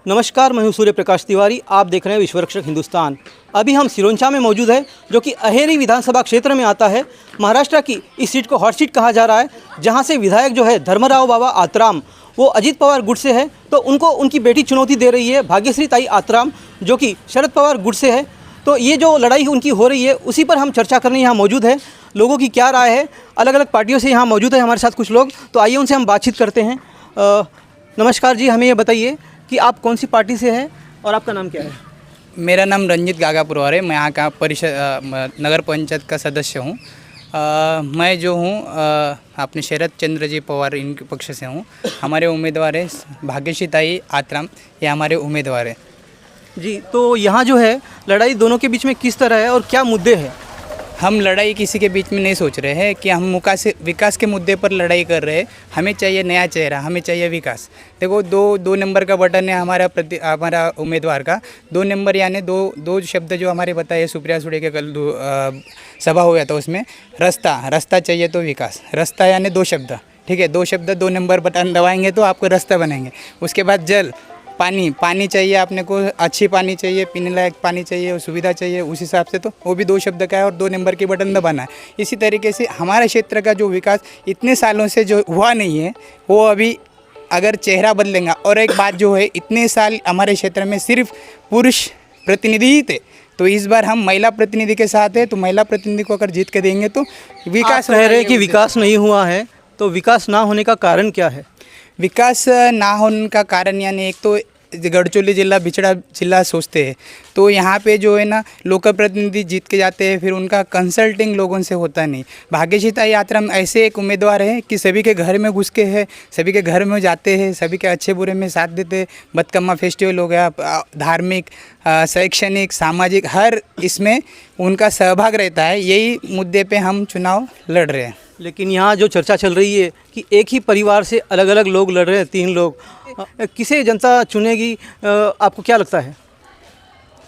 नमस्कार, मैं हूं सूर्य प्रकाश तिवारी। आप देख रहे हैं विश्वरक्षक हिंदुस्तान। अभी हम सिरोंचा में मौजूद है, जो कि अहेरी विधानसभा क्षेत्र में आता है। महाराष्ट्र की इस सीट को हॉट सीट कहा जा रहा है, जहां से विधायक जो है धर्मराव बाबा आत्राम, वो अजित पवार गुट से है, तो उनको उनकी बेटी चुनौती दे रही है भाग्यश्री ताई आत्राम, जो कि शरद पवार गुट से है। तो ये जो लड़ाई उनकी हो रही है, उसी पर हम चर्चा करने यहाँ मौजूद है। लोगों की क्या राय है, अलग अलग पार्टियों से यहाँ मौजूद है हमारे साथ कुछ लोग, तो आइए उनसे हम बातचीत करते हैं। नमस्कार जी, हमें ये बताइए कि आप कौन सी पार्टी से हैं और आपका नाम क्या है? मेरा नाम रंजीत गागापुरवार है। मैं यहाँ का नगर पंचायत का सदस्य हूँ। मैं जो हूँ अपने शरद चंद्र जी पवार इनके पक्ष से हूँ। हमारे उम्मीदवार है भाग्यश्री ताई आत्राम, ये हमारे उम्मीदवार है जी। तो यहाँ जो है लड़ाई दोनों के बीच में किस तरह है और क्या मुद्दे हैं? हम लड़ाई किसी के बीच में नहीं सोच रहे हैं कि हम विकास के मुद्दे पर लड़ाई कर रहे हैं। हमें चाहिए नया चेहरा, हमें चाहिए विकास। देखो, दो नंबर का बटन है हमारा उम्मीदवार का। 2 नंबर यानी दो शब्द जो हमारे बताए सुप्रिया सुळे के कल सभा हुआ था, उसमें रास्ता चाहिए तो विकास। रास्ता यानी 2 शब्द, ठीक है। 2 शब्द 2 नंबर बटन दबाएंगे तो आपको रास्ता बनेंगे। उसके बाद जल, पानी चाहिए, आपने को अच्छी पानी चाहिए, पीने लायक पानी चाहिए और सुविधा चाहिए। उस हिसाब से तो वो भी 2 शब्द का है और 2 नंबर के बटन दबाना है। इसी तरीके से हमारे क्षेत्र का जो विकास इतने सालों से जो हुआ नहीं है, वो अभी अगर चेहरा बदलेगा। और एक बात जो है, इतने साल हमारे क्षेत्र में सिर्फ पुरुष प्रतिनिधि ही थे, तो इस बार हम महिला प्रतिनिधि के साथ है। तो महिला प्रतिनिधि को अगर जीत के देंगे तो विकास। कह रहे हैं कि विकास नहीं हुआ है, तो विकास ना होने का कारण क्या है? विकास ना होने का कारण यानी एक तो गढ़चिरौली जिला बिछड़ा जिला सोचते हैं, तो यहाँ पे जो है ना लोकल प्रतिनिधि जीत के जाते हैं, फिर उनका कंसल्टिंग लोगों से होता नहीं। भाग्यश्री ताई आत्राम ऐसे एक उम्मीदवार है कि सभी के घर में घुस के है, सभी के घर में जाते हैं, सभी के अच्छे बुरे में साथ देते हैं। बदकम्मा फेस्टिवल हो गया, धार्मिक, शैक्षणिक, सामाजिक, हर इसमें उनका सहभाग रहता है। यही मुद्दे पे हम चुनाव लड़ रहे हैं। लेकिन यहाँ जो चर्चा चल रही है कि एक ही परिवार से अलग अलग लोग लड़ रहे हैं, 3 लोग, किसे जनता चुनेगी, आपको क्या लगता है?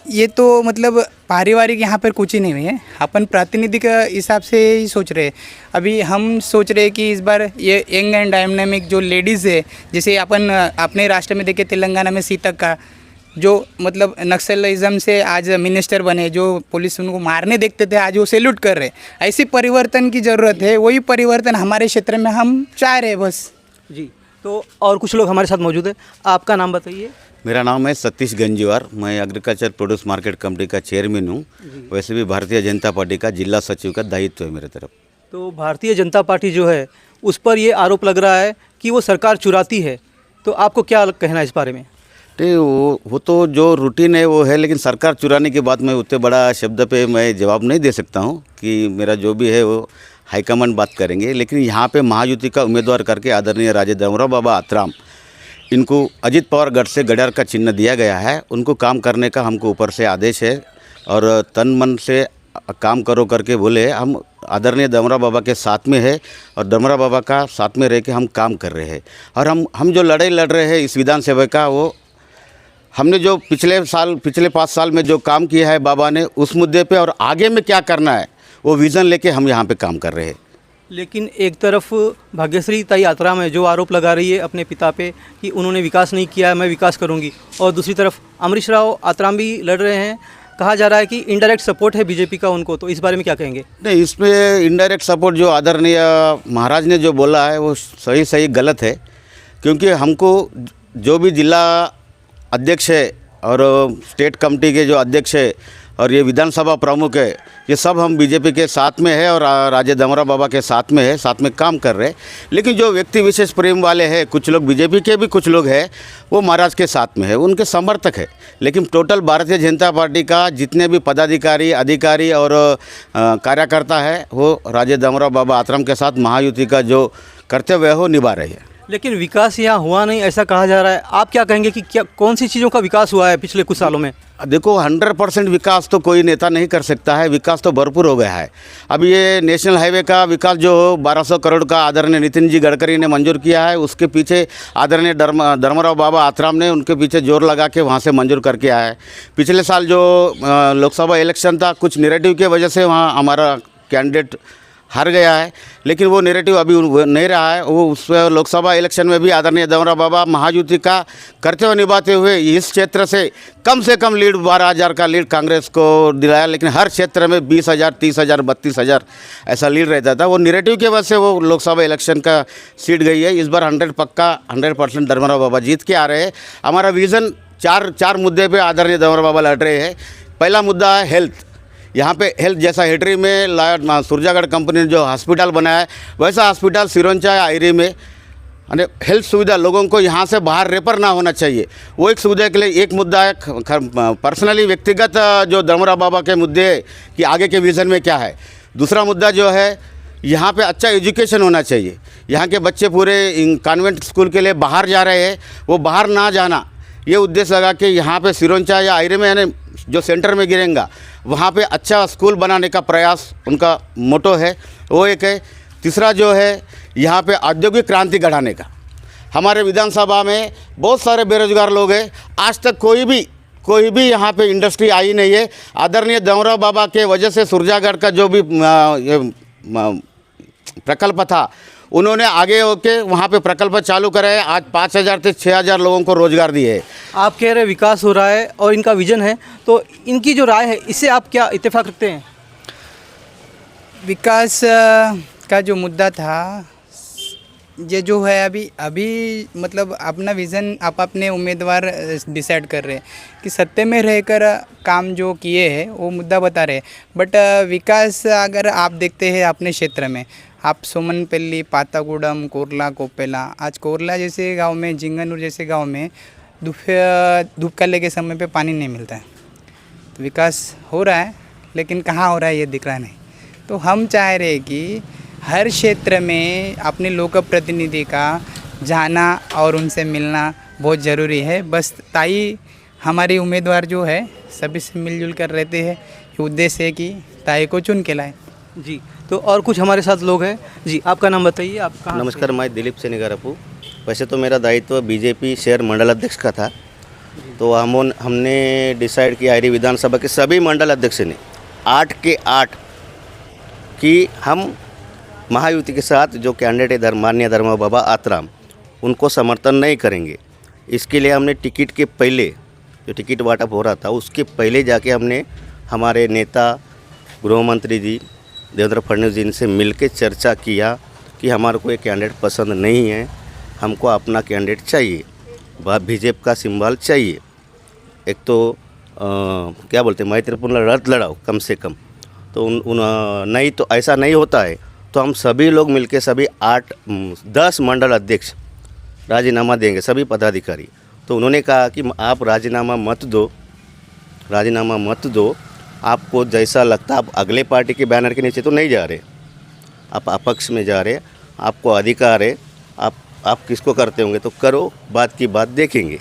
ये तो मतलब पारिवारिक यहाँ पर कुछ ही नहीं है। अपन प्रातिनिधि का हिसाब से ही सोच रहे हैं। अभी हम सोच रहे हैं कि इस बार ये यंग एंड डायनामिक जो लेडीज़ है, जैसे अपन अपने राष्ट्र में देखे तेलंगाना में सीतक का, जो मतलब नक्सलिज्म से आज मिनिस्टर बने, जो पुलिस उनको मारने देखते थे आज वो सैल्यूट कर रहे। ऐसी परिवर्तन की ज़रूरत है। वही परिवर्तन हमारे क्षेत्र में हम चाह रहे हैं बस जी। तो और कुछ लोग हमारे साथ मौजूद है, आपका नाम बताइए। मेरा नाम है सतीश गंजीवार। मैं एग्रीकल्चर प्रोड्यूस मार्केट कमेटी का चेयरमैन हूँ। वैसे भी भारतीय जनता पार्टी का जिला सचिव का दायित्व है मेरे तरफ। तो भारतीय जनता पार्टी जो है, उस पर ये आरोप लग रहा है कि वो सरकार चुराती है, तो आपको क्या कहना है इस बारे में? वो तो जो रूटीन है वो है, लेकिन सरकार चुराने की बात मैं उतने बड़ा शब्द पे मैं जवाब नहीं दे सकता हूँ कि मेरा जो भी है वो हाईकमांड बात करेंगे। लेकिन यहाँ पे महायुति का उम्मीदवार करके आदरणीय राजे धर्मराव बाबा आत्राम, इनको अजित पवार गढ़ से गड़ियार का चिन्ह दिया गया है। उनको काम करने का हमको ऊपर से आदेश है और तन मन से काम करो करके बोले। हम आदरणीय धर्मराव बाबा के साथ में है और धर्मराव बाबा का साथ में रह के हम काम कर रहे हैं। और हम जो लड़ाई लड़ रहे हैं इस विधानसभा का, वो हमने जो पिछले 5 साल में जो काम किया है बाबा ने, उस मुद्दे पे और आगे में क्या करना है वो विज़न लेके हम यहाँ पे काम कर रहे हैं। लेकिन एक तरफ भाग्यश्री ताई आत्राम है जो आरोप लगा रही है अपने पिता पे कि उन्होंने विकास नहीं किया है, मैं विकास करूंगी, और दूसरी तरफ अमरीश राव आत्राम भी लड़ रहे हैं। कहा जा रहा है कि इनडायरेक्ट सपोर्ट है बीजेपी का उनको, तो इस बारे में क्या कहेंगे? नहीं, इसमें इनडायरेक्ट सपोर्ट जो आदरणीय महाराज ने जो बोला है वो सही गलत है। क्योंकि हमको जो भी जिला अध्यक्ष है और स्टेट कमेटी के जो अध्यक्ष है और ये विधानसभा प्रमुख है, ये सब हम बीजेपी के साथ में है और राजे धर्मराव बाबा के साथ में है, साथ में काम कर रहे हैं। लेकिन जो व्यक्ति विशेष प्रेम वाले हैं, कुछ लोग बीजेपी के भी कुछ लोग हैं, वो महाराज के साथ में है, उनके समर्थक है। लेकिन टोटल भारतीय जनता पार्टी का जितने भी पदाधिकारी, अधिकारी और कार्यकर्ता है, वो राजे धर्मराव बाबा आत्राम के साथ महायुति का जो कर्तव्य है वो निभा रहे हैं। लेकिन विकास यहाँ हुआ नहीं ऐसा कहा जा रहा है, आप क्या कहेंगे कि कौन सी चीज़ों का विकास हुआ है पिछले कुछ सालों में? देखो, 100% विकास तो कोई नेता नहीं कर सकता है। विकास तो भरपूर हो गया है। अब ये नेशनल हाईवे का विकास जो 1200 करोड़ का आदरणीय नितिन जी गडकरी ने मंजूर किया है, उसके पीछे आदरणीय धर्मराव बाबा आत्राम ने उनके पीछे जोर लगा के वहाँ से मंजूर करके आया है। पिछले साल जो लोकसभा इलेक्शन था, कुछ नेरेटिव की वजह से वहाँ हमारा कैंडिडेट हार गया है, लेकिन वो नैरेटिव अभी नहीं रहा है। वो उस लोकसभा इलेक्शन में भी आदरणीय दमरा बाबा महायुति का करते हुए निभाते हुए इस क्षेत्र से कम लीड 12,000 का लीड कांग्रेस को दिलाया, लेकिन हर क्षेत्र में 20,000, 30,000, 32,000 ऐसा लीड रहता था। वो नैरेटिव की वजह से वो लोकसभा इलेक्शन का सीट गई है। इस बार 100% दमरा बाबा जीत के आ रहे हैं। हमारा विज़न चार मुद्दे पे आदरणीय दमरा बाबा लड़ रहे हैं। पहला मुद्दा है हेल्थ। यहाँ पे हेल्थ जैसा हेडरी में सुरजागढ़ कंपनी ने जो हॉस्पिटल बनाया है, वैसा हॉस्पिटल सिरोंचा या आयरी में हेल्थ सुविधा लोगों को यहाँ से बाहर रेफर ना होना चाहिए। वो एक सुविधा के लिए एक मुद्दा है। पर्सनली व्यक्तिगत जो दमरा बाबा के मुद्दे कि आगे के विज़न में क्या है। दूसरा मुद्दा जो है, यहाँ पे अच्छा एजुकेशन होना चाहिए। यहाँ के बच्चे पूरे कॉन्वेंट स्कूल के लिए बाहर जा रहे हैं, वो बाहर ना जाना, ये उद्देश्य लगा कि यहाँ पे सिरोंचा या आयरे में यानी जो सेंटर में गिरेंगा वहाँ पे अच्छा स्कूल बनाने का प्रयास उनका मोटो है, वो एक है। तीसरा जो है, यहाँ पे औद्योगिक क्रांति गढ़ाने का। हमारे विधानसभा में बहुत सारे बेरोजगार लोग हैं, आज तक कोई भी यहाँ पे इंडस्ट्री आई नहीं है। आदरणीय दमरा बाबा के वजह से सुरजागढ़ का जो भी प्रकल्प था, उन्होंने आगे होके वहाँ पे प्रकल्प चालू कराए। आज 5,000 से 6,000 लोगों को रोजगार दिए है। आप कह रहे विकास हो रहा है और इनका विजन है, तो इनकी जो राय है इससे आप क्या इत्तेफाक रखते हैं? विकास का जो मुद्दा था, ये जो है अभी मतलब अपना विज़न आप अपने उम्मीदवार डिसाइड कर रहे हैं कि सत्ते में रहकर काम जो किए हैं वो मुद्दा बता रहे हैं। बट विकास अगर आप देखते हैं अपने क्षेत्र में, आप सोमनपल्ली, पातागुड़म, कोरला, कोपेला, आज कोरला जैसे गांव में, जिंगनूर जैसे गांव में धूपकाले के समय पे पानी नहीं मिलता है। तो विकास हो रहा है, लेकिन कहाँ हो रहा है ये दिख रहा नहीं। तो हम चाह रहे हैं कि हर क्षेत्र में अपने लोक प्रतिनिधि का जाना और उनसे मिलना बहुत ज़रूरी है। बस ताई हमारी उम्मीदवार जो है सभी से मिलजुल कर रहते हैं, ये उद्देश्य है कि ताई को चुन के लाए। जी, तो और कुछ हमारे साथ लोग हैं। जी, आपका नाम बताइए, आप कहाँ से? नमस्कार, मैं दिलीप सेनिगारपू। वैसे तो मेरा दायित्व बीजेपी शहर मंडल अध्यक्ष का था, तो हमने डिसाइड किया आयरी विधानसभा के सभी मंडल अध्यक्ष ने 8 के 8 कि हम महायुति के साथ जो कैंडिडेट है माननीय दमरा बाबा आतराम, उनको समर्थन नहीं करेंगे। इसके लिए हमने टिकट के पहले, जो टिकट वाटअप हो रहा था उसके पहले जाके हमने हमारे नेता गृह मंत्री जी देवेंद्र फडणवीस जी से मिलकर चर्चा किया कि हमारे को एक कैंडिडेट पसंद नहीं है, हमको अपना कैंडिडेट चाहिए, बीजेपी का सिंबल चाहिए। एक तो क्या बोलते हैं, मैत्रीपूर्ण रथ लड़ाओ कम से कम। तो नहीं तो ऐसा नहीं होता है, तो हम सभी लोग मिलके सभी 10 मंडल अध्यक्ष राजीनामा देंगे, सभी पदाधिकारी। तो उन्होंने कहा कि आप राजीनामा मत दो, आपको जैसा लगता, आप अगले पार्टी के बैनर के नीचे तो नहीं जा रहे, आप अपक्ष में जा रहे, आपको अधिकार है, आप किसको करते होंगे तो करो, बात की बात देखेंगे।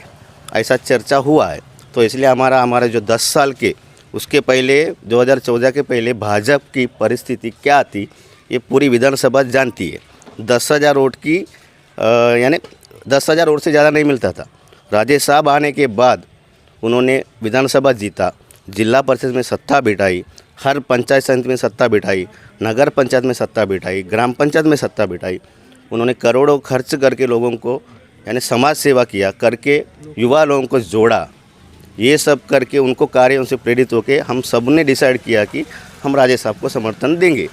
ऐसा चर्चा हुआ है। तो इसलिए हमारे जो 10 साल के, उसके पहले 2014 के पहले भाजपा की परिस्थिति क्या थी ये पूरी विधानसभा जानती है। 10,000 वोट की यानी 10,000 वोट से ज़्यादा नहीं मिलता था। राजेश साहब आने के बाद उन्होंने विधानसभा जीता, जिला परिषद में सत्ता बिठाई, हर पंचायत समिति में सत्ता बिठाई, नगर पंचायत में सत्ता बिठाई, ग्राम पंचायत में सत्ता बिठाई। उन्होंने करोड़ों खर्च करके लोगों को यानी समाज सेवा किया, करके युवा लोगों को जोड़ा। ये सब करके उनको कार्यों से प्रेरित होकर हम सब ने डिसाइड किया कि हम राजेश साहब को समर्थन देंगे।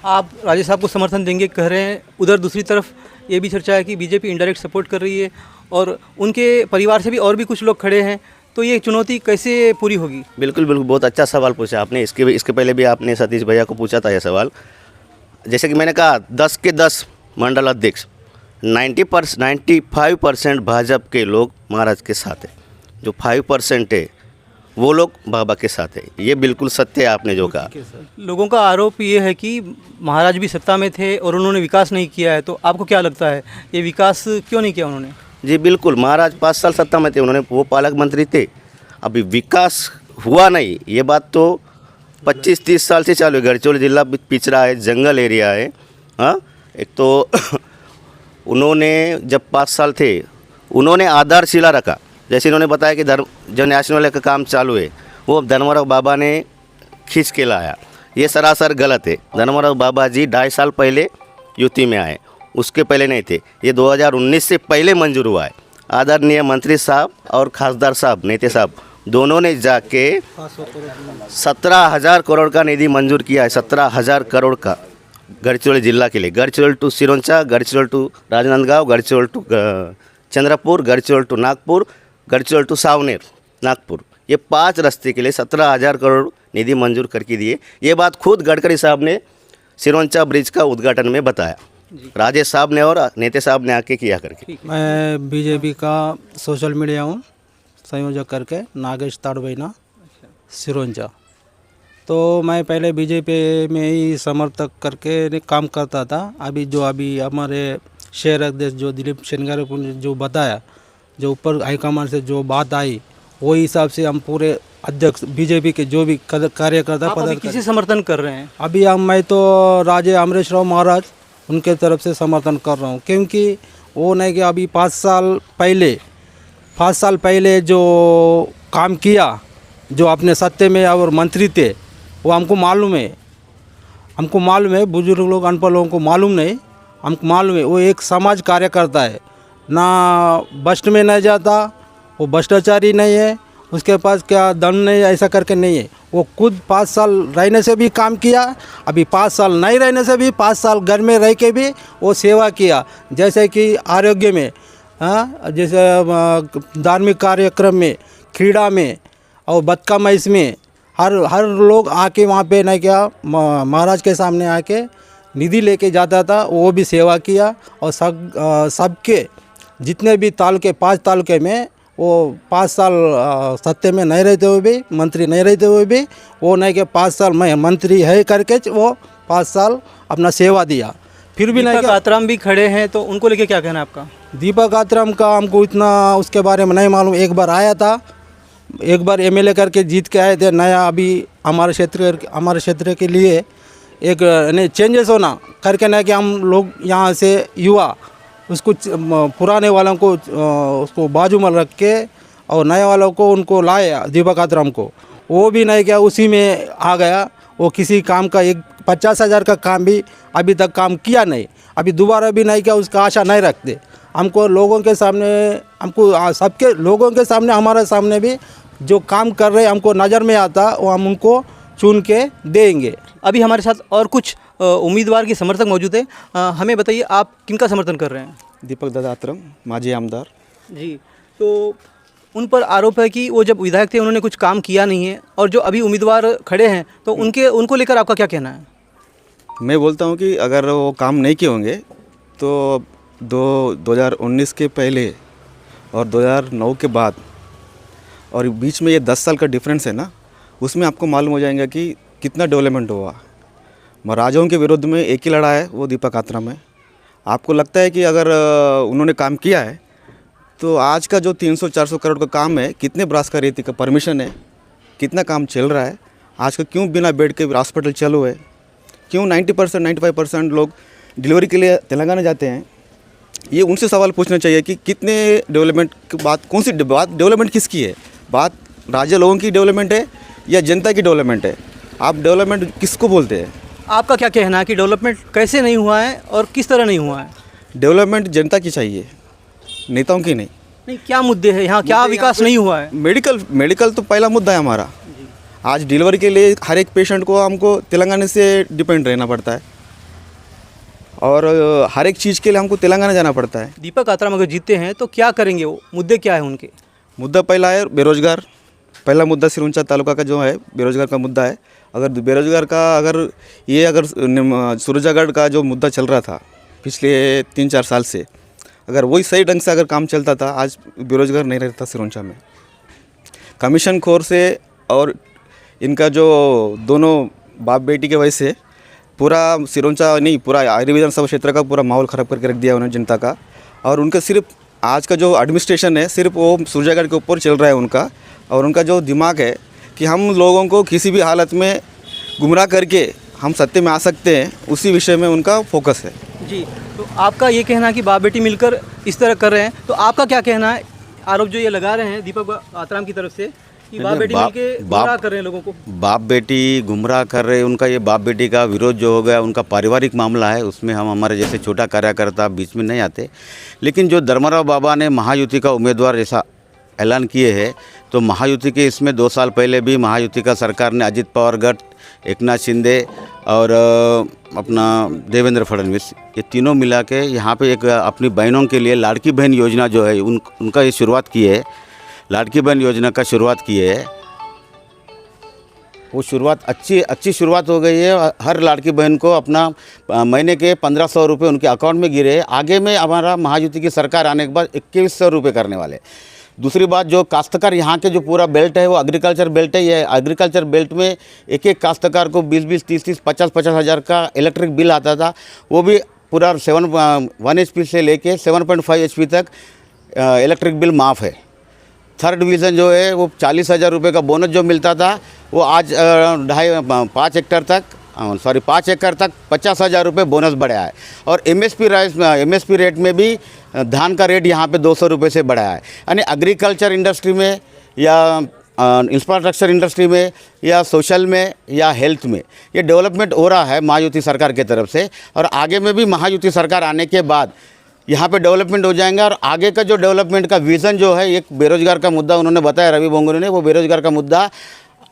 आप राजेश साहब को समर्थन देंगे कह रहे हैं, उधर दूसरी तरफ ये भी चर्चा है कि बीजेपी इनडायरेक्ट सपोर्ट कर रही है और उनके परिवार से भी और भी कुछ लोग खड़े हैं, तो ये चुनौती कैसे पूरी होगी? बिल्कुल, बहुत अच्छा सवाल पूछा आपने। इसके पहले भी आपने सतीश भैया को पूछा था यह सवाल। जैसे कि मैंने कहा, 10 के 10 मंडल अध्यक्ष, 95% भाजपा के लोग महाराज के साथ है, जो 5% है वो लोग बाबा के साथ है। ये बिल्कुल सत्य है आपने जो कहा। लोगों का आरोप ये है कि महाराज भी सत्ता में थे और उन्होंने विकास नहीं किया है, तो आपको क्या लगता है ये विकास क्यों नहीं किया उन्होंने? जी बिल्कुल, महाराज 5 साल सत्ता में थे, उन्होंने वो पालक मंत्री थे, अभी विकास हुआ नहीं। ये बात तो 25-30 साल से चालू है। गढ़चिरौली जिला पिछड़ा है, जंगल एरिया है। हाँ, एक तो उन्होंने जब 5 साल थे उन्होंने आधारशिला रखा। जैसे इन्होंने बताया कि जो नेशनल का काम चालू है वो दमरा बाबा ने खींच के लाया। ये सरासर गलत है। धर्मराव बाबा जी 2.5 साल पहले युति में आए, उसके पहले नहीं थे। ये 2019 से पहले मंजूर हुआ है। आदरणीय मंत्री साहब और खासदार साहब, नेते साहब, दोनों ने जाके 17,000 करोड़ का निधि मंजूर किया है। 17,000 करोड़ का गढ़चिरौली जिला के लिए, Gadchiroli to Sironcha, Gadchiroli to Rajnandgaon, Gadchiroli to Chandrapur, Gadchiroli to Nagpur, Gadchiroli to Saoner Nagpur, ये 5 रास्ते के लिए 17,000 करोड़ निधि मंजूर करके दिए। ये बात खुद गडकरी साहब ने सिरोंचा ब्रिज का उद्घाटन में बताया, राजेश साहब ने और नेते साहब ने आके किया करके। मैं बीजेपी का सोशल मीडिया हूँ संयोजक करके, नागेश ताड़बैना, सिरोंचा। तो मैं पहले बीजेपी में ही समर्थक करके काम करता था। अभी हमारे शहर अध्यक्ष जो दिलीप शेनगारे ने जो बताया, जो ऊपर हाईकमान से जो बात आई, वही हिसाब से हम पूरे अध्यक्ष बीजेपी के जो भी कार्यकर्ता आप किसी समर्थन कर रहे हैं? अभी मैं तो राजे अमरेश राव महाराज उनके तरफ से समर्थन कर रहा हूँ, क्योंकि वो नहीं कि अभी 5 साल पहले जो काम किया, जो अपने सत्ते में और मंत्री थे, वो हमको मालूम है। बुजुर्ग लोग, अनपढ़ लोगों को मालूम नहीं, हमको मालूम है। वो एक समाज कार्यकर्ता है, ना भ्रष्ट में नहीं जाता, वो भ्रष्टाचारी नहीं है, उसके पास क्या दंड नहीं, ऐसा करके नहीं है। वो खुद 5 साल रहने से भी काम किया, अभी 5 साल नहीं रहने से भी 5 साल घर में रह के भी वो सेवा किया। जैसे कि आरोग्य में, जैसे धार्मिक कार्यक्रम में, क्रीड़ा में और बदका मैच में हर लोग आके वहाँ पे नहीं क्या महाराज के सामने आके निधि लेके जाता था, वो भी सेवा किया। और सबके जितने भी तालुके, 5 तालुके में वो 5 साल सत्ते में नहीं रहते हुए भी, मंत्री नहीं रहते हुए भी, वो नहीं कि 5 साल मैं मंत्री है करके वो 5 साल अपना सेवा दिया। फिर भी नहीं। दीपक आत्राम भी खड़े हैं, तो उनको लेके क्या कहना है आपका? दीपक आत्राम का हमको इतना उसके बारे में नहीं मालूम। एक बार आया था, एक बार एमएलए करके जीत के आए थे नया। अभी हमारे क्षेत्र के लिए एक नहीं चेंजेस होना करके, ना कि हम लोग यहाँ से युवा उसको पुराने वालों को उसको बाजू में रख के और नए वालों को उनको लाए, दीपक आत्राम को। वो भी नहीं क्या उसी में आ गया। वो किसी काम का 50,000 का काम भी अभी तक काम किया नहीं, अभी दोबारा भी नहीं क्या उसका आशा नहीं रखते। हमको लोगों के सामने, हमको सबके लोगों के सामने, हमारे सामने भी जो काम कर रहे हमको नज़र में आता, वो हम उनको चुन के देंगे। अभी हमारे साथ और कुछ उम्मीदवार के समर्थक मौजूद है। हमें बताइए, आप किनका समर्थन कर रहे हैं? दीपक दादा आत्राम, माजी आमदार जी। तो उन पर आरोप है कि वो जब विधायक थे उन्होंने कुछ काम किया नहीं है, और जो अभी उम्मीदवार खड़े हैं तो उनको लेकर आपका क्या कहना है? मैं बोलता हूँ कि अगर वो काम नहीं किए होंगे तो 2019 के पहले और 2009 के बाद और बीच में ये 10 साल का डिफरेंस है ना, उसमें आपको मालूम हो जाएगा कि कितना डेवलपमेंट हुआ। महाराजाओं के विरुद्ध में एक ही लड़ा है, वो दीपक आत्राम है। आपको लगता है कि अगर उन्होंने काम किया है तो आज का जो 300-400 करोड़ का काम है, कितने ब्रास का रेती का परमिशन है, कितना काम चल रहा है आज का, क्यों बिना बेड के हॉस्पिटल चालू है, क्यों 90% 95% लोग डिलीवरी के लिए तेलंगाना जाते हैं। ये उनसे सवाल पूछना चाहिए कि कितने डेवलपमेंट की बात, कौन सी बात डेवलपमेंट किसकी है? बात राज्य लोगों की डेवलपमेंट है या जनता की डेवलपमेंट है? आप डेवलपमेंट किसको बोलते हैं? आपका क्या कहना है कि डेवलपमेंट कैसे नहीं हुआ है और किस तरह नहीं हुआ है? डेवलपमेंट जनता की चाहिए, नेताओं की नहीं। क्या मुद्दे हैं यहाँ, क्या विकास नहीं हुआ है? मेडिकल तो पहला मुद्दा है हमारा। आज डिलीवरी के लिए हर एक पेशेंट को हमको तेलंगाना से डिपेंड रहना पड़ता है, और हर एक चीज़ के लिए हमको तेलंगाना जाना पड़ता है। दीपक आत्राम अगर जीतते हैं तो क्या करेंगे? वो मुद्दे क्या है उनके? मुद्दा पहला है बेरोजगार। पहला मुद्दा सिरोंचा तालुका का जो है बेरोजगार का मुद्दा है। अगर बेरोजगार का अगर सुरजागढ़ का जो मुद्दा चल रहा था पिछले 3-4 साल से, अगर वही सही ढंग से अगर काम चलता था, आज बेरोजगार नहीं रहता सिरोंचा में। कमीशन खोर से और इनका जो दोनों बाप बेटी के वजह से पूरा सिरोंचा नहीं, पूरा आर्य विधानसभा क्षेत्र का पूरा माहौल ख़राब करके रख दिया उन्होंने जनता का। और उनका सिर्फ आज का जो एडमिनिस्ट्रेशन है सिर्फ वो सुरजागढ़ के ऊपर चल रहा है उनका, और उनका जो दिमाग है कि हम लोगों को किसी भी हालत में गुमराह करके हम सत्ते में आ सकते हैं, उसी विषय में उनका फोकस है। जी, तो आपका ये कहना है कि बाप बेटी मिलकर इस तरह कर रहे हैं, तो आपका क्या कहना है? आरोप जो ये लगा रहे हैं दीपक आत्राम की तरफ से कि बाप बेटी मिलके गुमराह कर रहे हैं लोगों को? बाप बेटी गुमराह कर रहे हैं, उनका ये बाप बेटी का विरोध जो हो गया उनका पारिवारिक मामला है, उसमें हम हमारे जैसे छोटा कार्यकर्ता बीच में नहीं आते। लेकिन जो धर्मराव बाबा ने महायुति का उम्मीदवार जैसा ऐलान किए हैं, तो महायुति के इसमें 2 साल पहले भी महायुति का सरकार ने अजित पवार गट, एकनाथ शिंदे और अपना देवेंद्र फडणवीस, ये तीनों मिला के यहाँ पे एक अपनी बहनों के लिए लाड़की बहन योजना जो है उनका ये शुरुआत की है। लाड़की बहन योजना का शुरुआत की है, वो शुरुआत अच्छी शुरुआत हो गई है। हर लाड़की बहन को अपना महीने के 1500 रुपये उनके अकाउंट में गिरे। आगे में हमारा महायुति की सरकार आने के बाद 2100 रुपये करने वाले। दूसरी बात, जो काश्तकार यहाँ के जो पूरा बेल्ट है वो एग्रीकल्चर बेल्ट है। ये एग्रीकल्चर बेल्ट में एक काश्तकार को 20-20, 30-30, 50-50 हज़ार का इलेक्ट्रिक बिल आता था। वो भी पूरा 1 HP से लेके 7.5 HP तक इलेक्ट्रिक बिल माफ़ है। थर्ड डिवीज़न जो है वो 40,000 रुपये का बोनस जो मिलता था, वो आज 5 एकड़ तक 50,000 रुपये बोनस बढ़ाया है। और MSP रेट में भी धान का रेट यहाँ पे 200 रुपये से बढ़ाया है। यानी एग्रीकल्चर इंडस्ट्री में या इंफ्रास्ट्रक्चर इंडस्ट्री में या सोशल में या हेल्थ में ये डेवलपमेंट हो रहा है महायुति सरकार के तरफ से। और आगे में भी महायुति सरकार आने के बाद यहाँ पे डेवलपमेंट हो जाएंगे। और आगे का जो डेवलपमेंट का विज़न जो है, एक बेरोजगार का मुद्दा उन्होंने बताया रवि बोंगरे ने, वो बेरोजगार का मुद्दा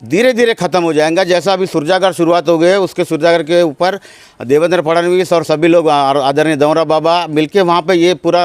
धीरे धीरे ख़त्म हो जाएगा। जैसा अभी सूरजागर शुरुआत हो गई है, उसके सूरजागर के ऊपर देवेंद्र फडणवीस और सभी लोग आदरणीय धर्मराव बाबा मिलके वहाँ पे ये पूरा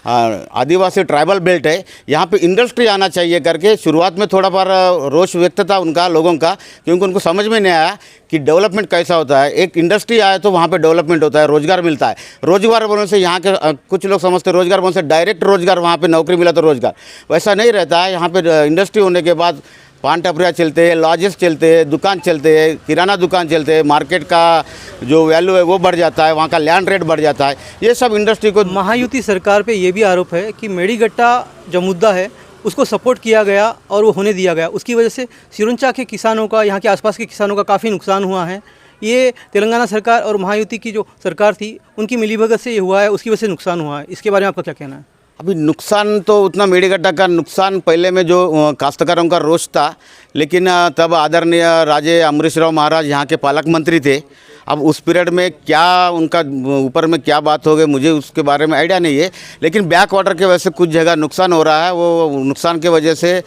आदिवासी ट्राइबल बेल्ट है, यहाँ पे इंडस्ट्री आना चाहिए करके शुरुआत में थोड़ा बार रोष व्यक्त था उनका, लोगों का, क्योंकि उनको समझ में नहीं आया कि डेवलपमेंट कैसा होता है। एक इंडस्ट्री आए तो वहाँ पे डेवलपमेंट होता है, रोजगार मिलता है। रोजगार बोलने से यहाँ के कुछ लोग समझते रोजगार बोलने से डायरेक्ट रोजगार, वहाँ पे नौकरी मिला तो रोजगार, वैसा नहीं रहता है। यहाँ पे इंडस्ट्री होने के बाद पान टपरिया चलते हैं, लॉजेस चलते हैं, दुकान चलते हैं, किराना दुकान चलते हैं, मार्केट का जो वैल्यू है वो बढ़ जाता है, वहाँ का लैंड रेट बढ़ जाता है। ये सब इंडस्ट्री को महायुति सरकार पे ये भी आरोप है कि मेड़ीगट्टा जो मुद्दा है उसको सपोर्ट किया गया और वो होने दिया गया। उसकी वजह से सिरोंचा के किसानों का, यहाँ के आसपास के किसानों का काफ़ी नुकसान हुआ है। ये तेलंगाना सरकार और महायुति की जो सरकार थी उनकी मिलीभगत से ये हुआ है, उसकी वजह से नुकसान हुआ है। इसके बारे में आपका क्या कहना है? अभी नुकसान तो उतना मेड़ीगट्टा का नुकसान पहले में जो काश्तकारों का रोष था, लेकिन तब आदरणीय राजे अमरीशराव महाराज यहाँ के पालक मंत्री थे। अब उस पीरियड में क्या उनका ऊपर में क्या बात हो गई मुझे उसके बारे में आइडिया नहीं है, लेकिन बैक वाटर के वजह से कुछ जगह नुकसान हो रहा है। वो नुकसान के वजह से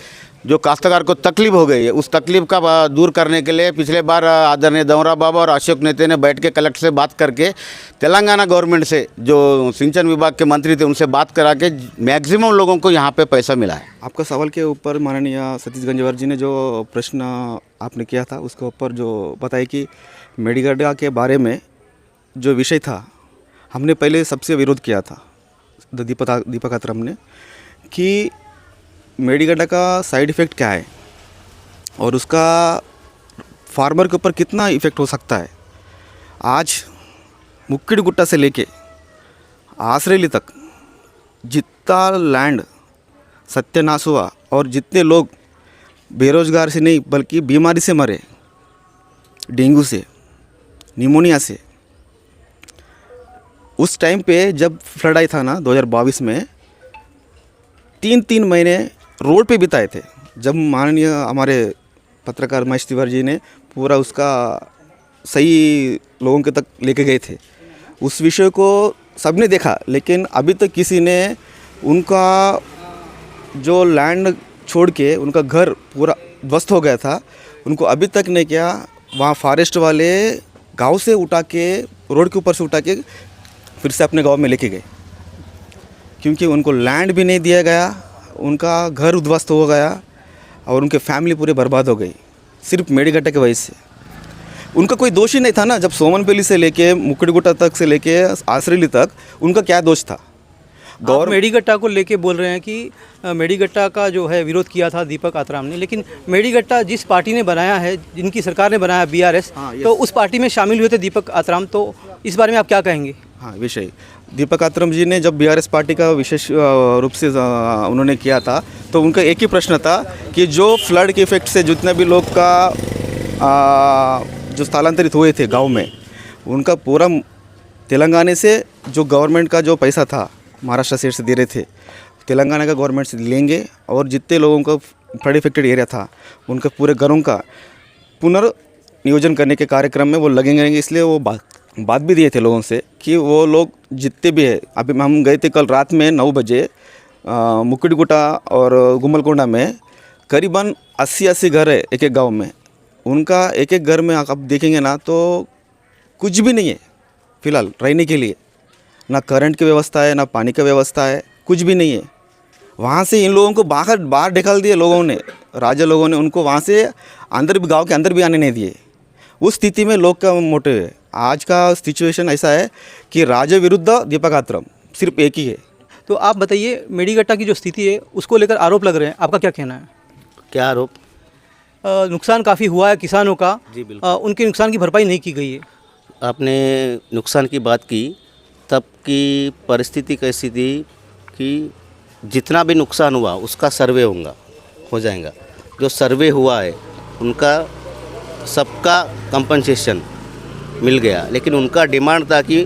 जो काश्तकार को तकलीफ हो गई है, उस तकलीफ का दूर करने के लिए पिछले बार आदरणीय धर्मराव बाबा और अशोक नेते ने बैठ के कलेक्टर से बात करके तेलंगाना गवर्नमेंट से जो सिंचन विभाग के मंत्री थे उनसे बात करा के मैक्सिमम लोगों को यहाँ पे पैसा मिला है। आपका सवाल के ऊपर माननीय सतीश गंजवार जी ने जो प्रश्न आपने किया था उसके ऊपर जो बताया कि मेड़ीगट्टा के बारे में जो विषय था, हमने पहले सबसे विरोध किया था दीपक आत्रम ने कि मेड़ीगट्टा का साइड इफ़ेक्ट क्या है और उसका फार्मर के ऊपर कितना इफ़ेक्ट हो सकता है। आज मुक्किड़गुट्टा से लेके आसरेली तक जितना लैंड सत्यानाश हुआ और जितने लोग बेरोजगार से नहीं बल्कि बीमारी से मरे, डेंगू से, निमोनिया से, उस टाइम पे जब फ्लड आई था ना 2022 में 3-3 महीने रोड पे बिताए थे। जब माननीय हमारे पत्रकार महेश तिवारी जी ने पूरा उसका सही लोगों के तक लेके गए थे, उस विषय को सबने देखा, लेकिन अभी तक किसी ने उनका जो लैंड छोड़ के उनका घर पूरा ध्वस्त हो गया था, उनको अभी तक नहीं किया। वहाँ फॉरेस्ट वाले गांव से उठा के, रोड के ऊपर से उठा के फिर से अपने गांव में लेके गए, क्योंकि उनको लैंड भी नहीं दिया गया, उनका घर उद्ध्वस्त हो गया और उनके फैमिली पूरे बर्बाद हो गई सिर्फ मेड़ीगट्टा की वजह से। उनका कोई दोष ही नहीं था ना। जब सोमनपल्ली से लेके मुक्किड़गुट्टा तक से लेके आसरेली तक उनका क्या दोष था? गौर मेड़ीगट्टा को लेके बोल रहे हैं कि मेड़ीगट्टा का जो है विरोध किया था दीपक आत्राम ने, लेकिन मेड़ीगट्टा जिस पार्टी ने बनाया है, जिनकी सरकार ने बनाया BRS, तो उस पार्टी में शामिल हुए थे दीपक आत्राम, तो इस बारे में आप क्या कहेंगे? हाँ, विषय दीपक आत्रम जी ने जब BRS पार्टी का विशेष रूप से उन्होंने किया था, तो उनका एक ही प्रश्न था कि जो फ्लड के इफेक्ट से जितने भी लोग का जो स्थलांतरित हुए थे गांव में, उनका पूरा तेलंगाना से जो गवर्नमेंट का जो पैसा था महाराष्ट्र स्टेट से दे रहे थे, तेलंगाना का गवर्नमेंट से लेंगे और जितने लोगों को फ्लड इफेक्टेड एरिया था उनके पूरे घरों का पुनर्नियोजन करने के कार्यक्रम में वो लगेंगे। इसलिए वो बात भी दिए थे लोगों से कि वो लोग जितने भी है, अभी हम गए थे कल रात में 9 बजे मुकुटगुटा और गुम्मलकोंडा में करीबन 80 घर है एक एक गांव में। उनका एक एक घर में आप देखेंगे ना तो कुछ भी नहीं है फ़िलहाल रहने के लिए, ना करंट की व्यवस्था है ना पानी की व्यवस्था है, कुछ भी नहीं है। वहाँ से इन लोगों को बाहर निकाल दिए लोगों ने, राजा लोगों ने उनको वहाँ से अंदर भी, गांव के अंदर भी आने नहीं दिए। उस स्थिति में लोग का मोटिव है। आज का सिचुएशन ऐसा है कि राजा विरुद्ध दीपक आत्रम सिर्फ एक ही है। तो आप बताइए, मेडीगट्टा की जो स्थिति है उसको लेकर आरोप लग रहे हैं, आपका क्या कहना है? क्या आरोप? नुकसान काफ़ी हुआ है किसानों का। जी बिल्कुल। उनके नुकसान की भरपाई नहीं की गई है। आपने नुकसान की बात की, तब की परिस्थिति कैसी थी कि जितना भी नुकसान हुआ उसका सर्वे हो जाएगा। जो सर्वे हुआ है उनका सबका कंपनसेशन मिल गया, लेकिन उनका डिमांड था कि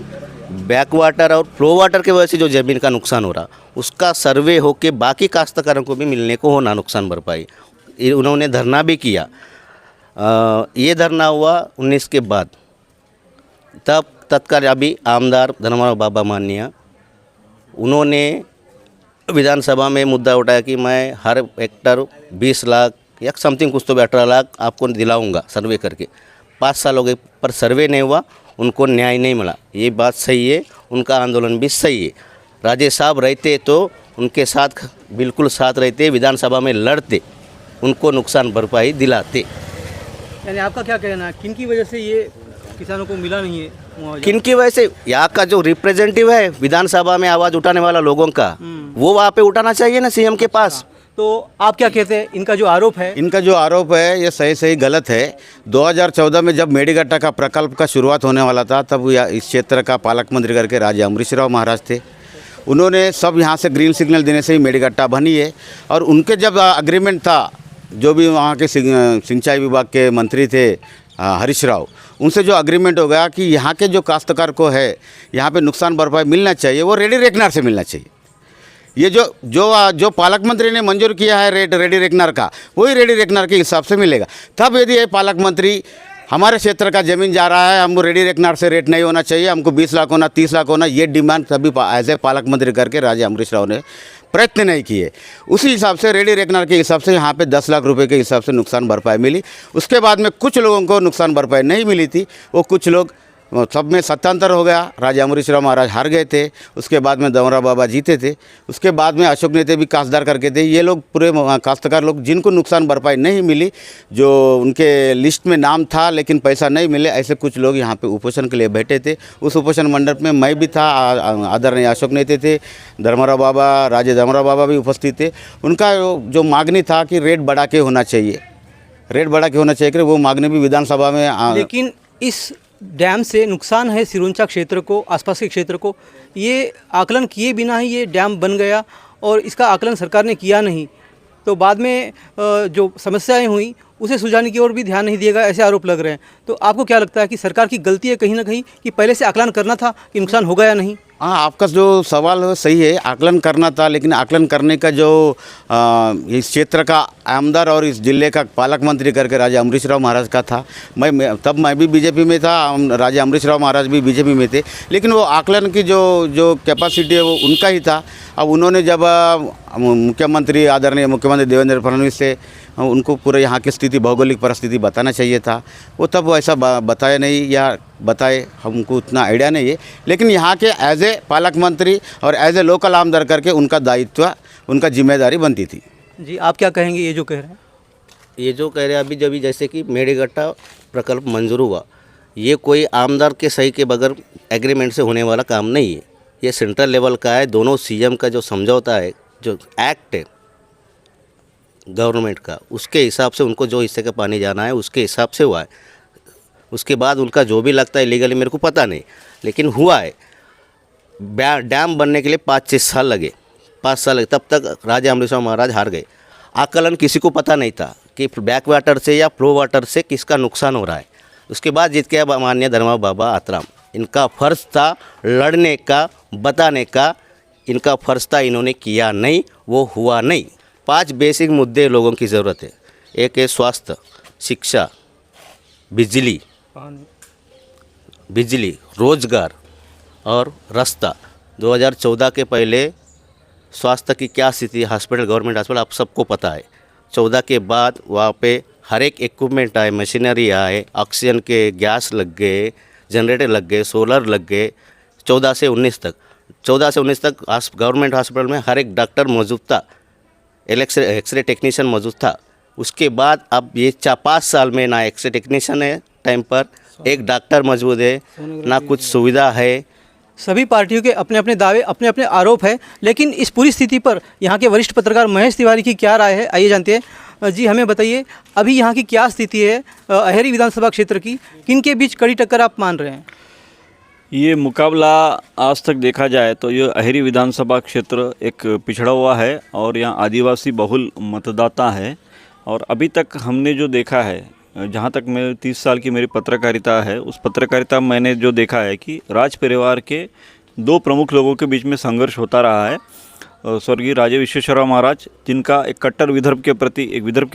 बैक वाटर और फ्लो वाटर के वजह से जो ज़मीन का नुकसान हो रहा उसका सर्वे होके बाकी काश्तकारों को भी मिलने को होना नुकसान भरपाई। उन्होंने धरना भी किया। ये धरना हुआ 19 के बाद। तब तत्काल अभी आमदार धर्मराव बाबा माननीय उन्होंने विधानसभा में मुद्दा उठाया कि मैं हर हेक्टर 20 लाख या समथिंग कुछ तो 18 लाख आपको दिलाऊंगा सर्वे करके। 5 साल हो गए पर सर्वे नहीं हुआ, उनको न्याय नहीं मिला। ये बात सही है, उनका आंदोलन भी सही है। राजे साहब रहते तो उनके साथ बिल्कुल साथ रहते, विधानसभा में लड़ते, उनको नुकसान भरपाई दिलाते। यानी आपका क्या कहना है, किन की वजह से ये किसानों को मिला नहीं है मुआवजा? किनकी वजह से? यहाँ का जो रिप्रेजेंटेटिव है विधानसभा में आवाज़ उठाने वाला लोगों का, वो वहाँ पे उठाना चाहिए ना सीएम के पास। तो आप क्या कहते हैं, इनका जो आरोप है? इनका जो आरोप है ये सही गलत है। 2014 में जब मेडीगट्टा का प्रकल्प का शुरुआत होने वाला था तब इस क्षेत्र का पालक मंत्री करके राजा अमरीशराव महाराज थे। उन्होंने सब यहाँ से ग्रीन सिग्नल देने से ही मेडीगट्टा बनी है। और उनके जब अग्रीमेंट था, जो भी वहाँ के सिंचाई विभाग के मंत्री थे हरीश राव, उनसे जो अग्रीमेंट हो गया कि यहाँ के जो काश्तकार को है यहाँ पे नुकसान भरपाई मिलना चाहिए, वो रेडी रेकनर से मिलना चाहिए। ये जो पालक मंत्री ने मंजूर किया है रेट रेडी रेकनर का, वही रेडी रेकनर के हिसाब से मिलेगा। तब यदि ये पालक मंत्री हमारे क्षेत्र का ज़मीन जा रहा है, हमको रेडी रेकनर से रेट नहीं होना चाहिए, हमको 20 लाख होना, 30 लाख होना, ये डिमांड तभी एज ए पालक मंत्री करके राजा अमरीश राव ने प्रयत्न नहीं किए। उसी हिसाब से रेडी रेकनर के हिसाब से यहाँ पे 10 लाख रुपए के हिसाब से नुकसान भरपाई मिली। उसके बाद में कुछ लोगों को नुकसान भरपाई नहीं मिली थी, वो कुछ लोग सब में सत्तांतर हो गया। राजा अमरीशराव महाराज हार गए थे, उसके बाद में धर्मराव बाबा जीते थे, उसके बाद में अशोक नेते भी काश्तदार करके थे। ये लोग पूरे काश्तकार लोग जिनको नुकसान भरपाई नहीं मिली, जो उनके लिस्ट में नाम था लेकिन पैसा नहीं मिले, ऐसे कुछ लोग यहाँ पे उपोषण के लिए बैठे थे। उस उपोषण मंडप में मैं भी था, आदरणीय अशोक नेते थे, धर्मराव बाबा, राजे धर्मराव बाबा भी उपस्थित थे। उनका जो मांगनी था कि रेट बढ़ा के होना चाहिए, रेट बढ़ा के होना चाहिए कि वो मांगनी भी विधानसभा में। लेकिन इस डैम से नुकसान है सिरोंचा क्षेत्र को, आसपास के क्षेत्र को, ये आकलन किए बिना ही ये डैम बन गया और इसका आकलन सरकार ने किया नहीं। तो बाद में जो समस्याएं हुई उसे सुलझाने की ओर भी ध्यान नहीं दिया गया, ऐसे आरोप लग रहे हैं। तो आपको क्या लगता है कि सरकार की गलती है कहीं ना कहीं कि पहले से आकलन करना था कि नुकसान होगा या नहीं? हाँ, आपका जो सवाल है सही है, आकलन करना था, लेकिन आकलन करने का जो इस क्षेत्र का आमदार और इस जिले का पालक मंत्री करके राजा अमरीशराव महाराज का था। मैं भी बीजेपी में था, राजा अमरीशराव महाराज भी बीजेपी में थे, लेकिन वो आकलन की जो कैपेसिटी है वो उनका ही था। अब उन्होंने जब मुख्यमंत्री आदरणीय मुख्यमंत्री देवेंद्र फडणवीस से उनको पूरे यहाँ की स्थिति, भौगोलिक परिस्थिति बताना चाहिए था, वो तब वो ऐसा बताया नहीं, या बताए हमको उतना आइडिया नहीं है। लेकिन यहाँ के एज ए पालक मंत्री और एज ए लोकल आमदार करके उनका दायित्व, उनका जिम्मेदारी बनती थी। जी, आप क्या कहेंगे ये जो कह रहे हैं? ये जो कह रहे हैं अभी जब जैसे कि मेडीगट्टा प्रकल्प मंजूर हुआ, ये कोई आमदार के सही के बगैर एग्रीमेंट से होने वाला काम नहीं है। ये सेंट्रल लेवल का है, दोनों सीएम का जो समझौता है, जो एक्ट है गवर्नमेंट का, उसके हिसाब से उनको जो हिस्से का पानी जाना है उसके हिसाब से हुआ है। उसके बाद उनका जो भी लगता है लीगली मेरे को पता नहीं, लेकिन हुआ है। डैम बनने के लिए 5-6 साल लगे, 5 साल लगे, तब तक राजा अमरीशराव महाराज हार गए। आकलन किसी को पता नहीं था कि बैक वाटर से या फ्लो वाटर से किसका नुकसान हो रहा है। उसके बाद जीत के माननीय धर्मराव बाबा आतराम, इनका फ़र्ज़ था लड़ने का, बताने का, इनका फ़र्ज़ था, इन्होंने किया नहीं, वो हुआ नहीं। 5 बेसिक मुद्दे लोगों की ज़रूरत है। एक है स्वास्थ्य, शिक्षा, बिजली, रोजगार और रास्ता। 2014 के पहले स्वास्थ्य की क्या स्थिति, हॉस्पिटल, गवर्नमेंट हॉस्पिटल आप सबको पता है। 14 के बाद वहाँ पे हर एक इक्विपमेंट आए, मशीनरी आए, ऑक्सीजन के गैस लग गए, जनरेटर लग गए, सोलर लग गए। 14 से 19 तक गवर्नमेंट हॉस्पिटल में हर एक डॉक्टर मौजूद था, एक्सरे टेक्नीशियन मौजूद था। उसके बाद अब ये 5 साल में ना एक्सरे टेक्नीशियन है टाइम पर, एक डॉक्टर मौजूद है, ना कुछ सुविधा है। सभी पार्टियों के अपने अपने दावे, अपने अपने आरोप है, लेकिन इस पूरी स्थिति पर यहाँ के वरिष्ठ पत्रकार महेश तिवारी की क्या राय है, आइए जानते हैं। जी हमें बताइए, अभी यहाँ की क्या स्थिति है अहेरी विधानसभा क्षेत्र की, किन के बीच कड़ी टक्कर आप मान रहे हैं? ये मुकाबला आज तक देखा जाए तो ये अहेरी विधानसभा क्षेत्र एक पिछड़ा हुआ है और यहाँ आदिवासी बहुल मतदाता है। और अभी तक हमने जो देखा है, जहाँ तक मैं 30 साल की मेरी पत्रकारिता है, उस पत्रकारिता में मैंने जो देखा है कि राज परिवार के 2 प्रमुख लोगों के बीच में संघर्ष होता रहा है। स्वर्गीय राजे विश्वेश्वरराव महाराज, जिनका एक विदर्भ के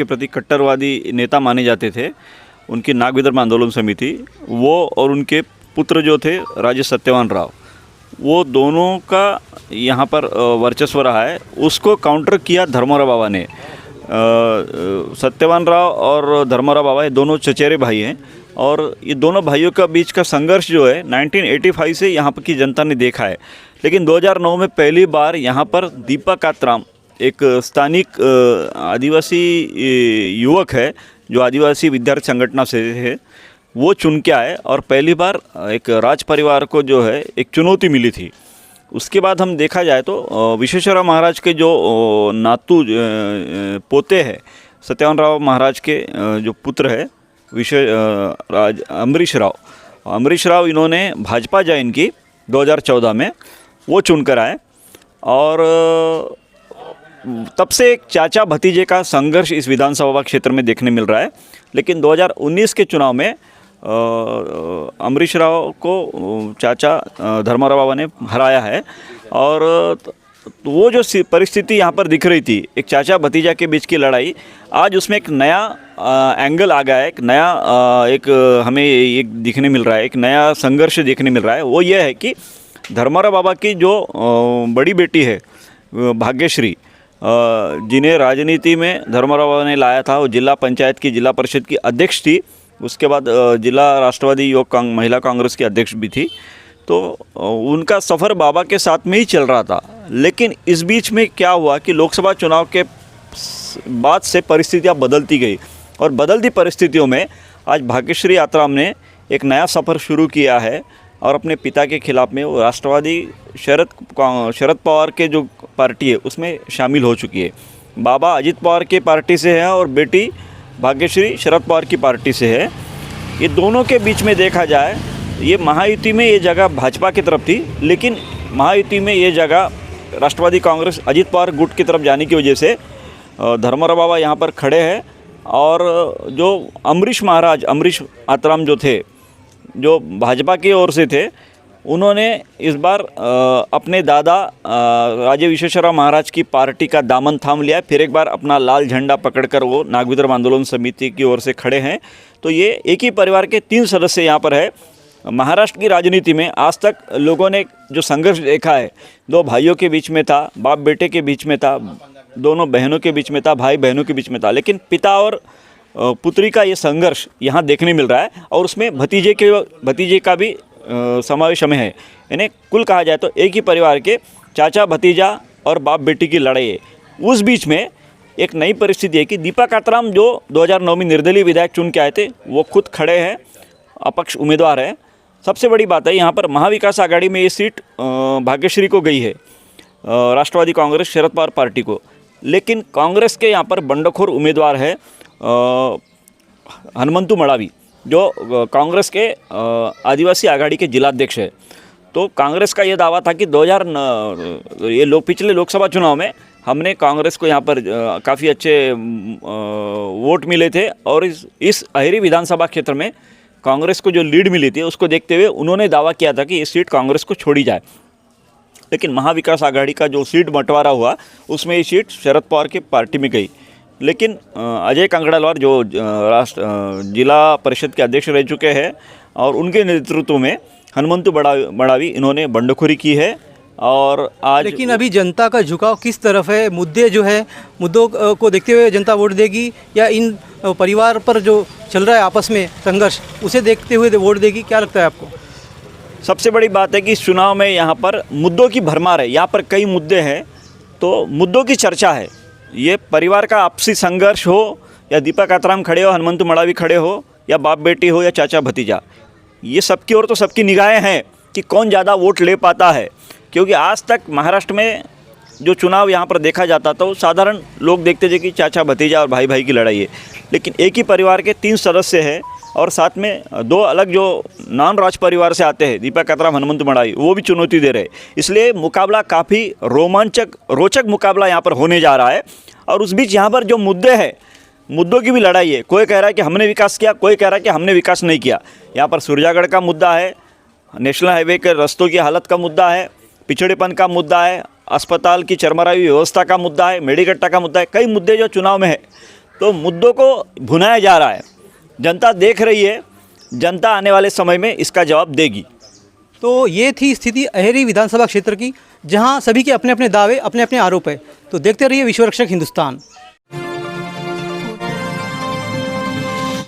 प्रति कट्टरवादी नेता माने जाते थे, उनकी नाग विदर्भ आंदोलन समिति, वो और उनके पुत्र जो थे राजे सत्यवान राव, वो दोनों का यहाँ पर वर्चस्व रहा है। उसको काउंटर किया धर्मराव बाबा ने। सत्यवान राव और धर्मराव बाबा ये दोनों चचेरे भाई हैं और ये दोनों भाइयों का बीच का संघर्ष जो है 1985 से यहाँ पर की जनता ने देखा है। लेकिन 2009 में पहली बार यहाँ पर दीपा कात्राम, एक स्थानिक आदिवासी युवक है जो आदिवासी विद्यार्थी संगठन से है, वो चुन के आए और पहली बार एक राज परिवार को जो है एक चुनौती मिली थी। उसके बाद हम देखा जाए तो विश्वेश्वरराव महाराज के जो नातू पोते हैं, सत्यवान राव महाराज के जो पुत्र है अमरीश राव, इन्होंने भाजपा ज्वाइन की 2014 में, वो चुनकर आए। और तब से एक चाचा भतीजे का संघर्ष इस विधानसभा क्षेत्र में देखने मिल रहा है। लेकिन 2019 के चुनाव में अमरीश राव को चाचा धर्मराव बाबा ने हराया है। और वो जो परिस्थिति यहाँ पर दिख रही थी, एक चाचा भतीजा के बीच की लड़ाई, आज उसमें एक नया एंगल आ गया है, एक नया हमें एक दिखने मिल रहा है, एक नया संघर्ष देखने मिल रहा है। वो ये है कि धर्मराव बाबा की जो बड़ी बेटी है भाग्यश्री, जिन्हें राजनीति में धर्मराव बाबा ने लाया था, वो जिला पंचायत की, जिला परिषद की अध्यक्ष थी, उसके बाद जिला राष्ट्रवादी युवक महिला कांग्रेस की अध्यक्ष भी थी। तो उनका सफ़र बाबा के साथ में ही चल रहा था। लेकिन इस बीच में क्या हुआ कि लोकसभा चुनाव के बाद से परिस्थितियां बदलती गई और बदलती परिस्थितियों में आज भाग्यश्री आत्राम ने एक नया सफ़र शुरू किया है और अपने पिता के खिलाफ में वो राष्ट्रवादी शरद पवार के जो पार्टी है उसमें शामिल हो चुकी है। बाबा अजित पवार के पार्टी से है और बेटी भाग्यश्री शरद पवार की पार्टी से है। ये दोनों के बीच में देखा जाए, ये महायुति में ये जगह भाजपा की तरफ थी, लेकिन महायुति में ये जगह राष्ट्रवादी कांग्रेस अजित पवार गुट की तरफ जाने की वजह से धर्मराव बाबा यहाँ पर खड़े हैं। और जो अमरीश आत्राम जो थे, जो भाजपा की ओर से थे, उन्होंने इस बार अपने दादा राजे विश्वेश्वरराव महाराज की पार्टी का दामन थाम लिया। फिर एक बार अपना लाल झंडा पकड़कर वो नाग विदर्भ आंदोलन समिति की ओर से खड़े हैं। तो ये एक ही परिवार के 3 सदस्य यहाँ पर है। महाराष्ट्र की राजनीति में आज तक लोगों ने जो संघर्ष देखा है, 2 भाइयों के बीच में था, बाप बेटे के बीच में था, दोनों बहनों के बीच में था, भाई बहनों के बीच में था, लेकिन पिता और पुत्री का ये संघर्ष यहाँ देखने मिल रहा है। और उसमें भतीजे का भी समावेश में है। यानी कुल कहा जाए तो एक ही परिवार के चाचा भतीजा और बाप बेटी की लड़ाई है। उस बीच में एक नई परिस्थिति है कि दीपा कात्राम जो 2009 में निर्दलीय विधायक चुन के आए थे, वो खुद खड़े हैं, अपक्ष उम्मीदवार है। सबसे बड़ी बात है यहाँ पर महाविकास आघाड़ी में ये सीट भाग्यश्री को गई है, राष्ट्रवादी कांग्रेस शरद पवार पार्टी को। लेकिन कांग्रेस के यहाँ पर बंडखोर उम्मीदवार है हनुमंतु मड़ावी, जो कांग्रेस के आदिवासी आघाड़ी के जिलाध्यक्ष है। तो कांग्रेस का ये दावा था कि पिछले लोकसभा चुनाव में हमने कांग्रेस को यहाँ पर काफ़ी अच्छे वोट मिले थे और इस अहेरी विधानसभा क्षेत्र में कांग्रेस को जो लीड मिली थी उसको देखते हुए उन्होंने दावा किया था कि ये सीट कांग्रेस को छोड़ी जाए। लेकिन महाविकास आघाड़ी का जो सीट बंटवारा हुआ उसमें ये सीट शरद पवार के पार्टी में गई। लेकिन अजय कंगड़ालवार जो जिला परिषद के अध्यक्ष रह चुके हैं और उनके नेतृत्व में हनुमंतु बड़ावी इन्होंने बंडखोरी की है। और आज लेकिन अभी जनता का झुकाव किस तरफ है? मुद्दे जो है, मुद्दों को देखते हुए जनता वोट देगी या इन परिवार पर जो चल रहा है आपस में संघर्ष उसे देखते हुए वोट देगी? क्या लगता है आपको? सबसे बड़ी बात है कि इस चुनाव में यहाँ पर मुद्दों की भरमार है। यहाँ पर कई मुद्दे हैं तो मुद्दों की चर्चा है। ये परिवार का आपसी संघर्ष हो या दीपक आत्राम खड़े हो, हनुमंतु मड़ावी खड़े हो, या बाप बेटी हो या चाचा भतीजा, ये सबकी ओर तो सबकी निगाहें हैं कि कौन ज़्यादा वोट ले पाता है। क्योंकि आज तक महाराष्ट्र में जो चुनाव यहाँ पर देखा जाता था वो साधारण लोग देखते थे कि चाचा भतीजा और भाई भाई की लड़ाई है। लेकिन एक ही परिवार के 3 सदस्य हैं और साथ में 2 अलग जो नॉन राज परिवार से आते हैं, दीपक आत्राम, हनुमंतु मड़ावी, वो भी चुनौती दे रहे। इसलिए मुकाबला काफ़ी रोचक मुकाबला यहाँ पर होने जा रहा है। और उस बीच यहाँ पर जो मुद्दे हैं, मुद्दों की भी लड़ाई है। कोई कह रहा है कि हमने विकास किया, कोई कह रहा है कि हमने विकास नहीं किया। यहाँ पर सूरजागढ़ का मुद्दा है, नेशनल हाईवे के रास्तों की हालत का मुद्दा है, पिछड़ेपन का मुद्दा है, अस्पताल की चरमराई व्यवस्था का मुद्दा है, मेडिकट्टा का मुद्दा है। कई मुद्दे जो चुनाव में है, तो मुद्दों को भुनाया जा रहा है। जनता देख रही है, जनता आने वाले समय में इसका जवाब देगी। तो ये थी स्थिति अहेरी विधानसभा क्षेत्र की, जहां सभी के अपने अपने दावे, अपने अपने आरोप है। तो देखते रहिए विश्वरक्षक हिंदुस्तान।